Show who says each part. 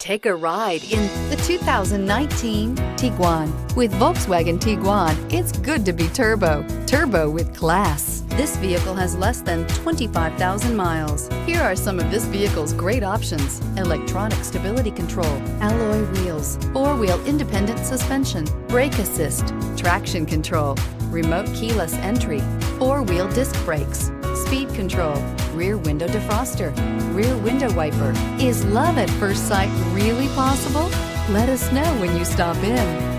Speaker 1: Take a ride in the 2019 Tiguan. With Volkswagen Tiguan, it's good to be turbo. Turbo with class. This vehicle has less than 25,000 miles. Here are some of this vehicle's great options: electronic stability control, alloy wheels, four-wheel independent suspension, brake assist, traction control, remote keyless entry, four-wheel disc brakes, speed control, rear window defroster, rear window wiper. Is love at first sight really possible? Let us know when you stop in.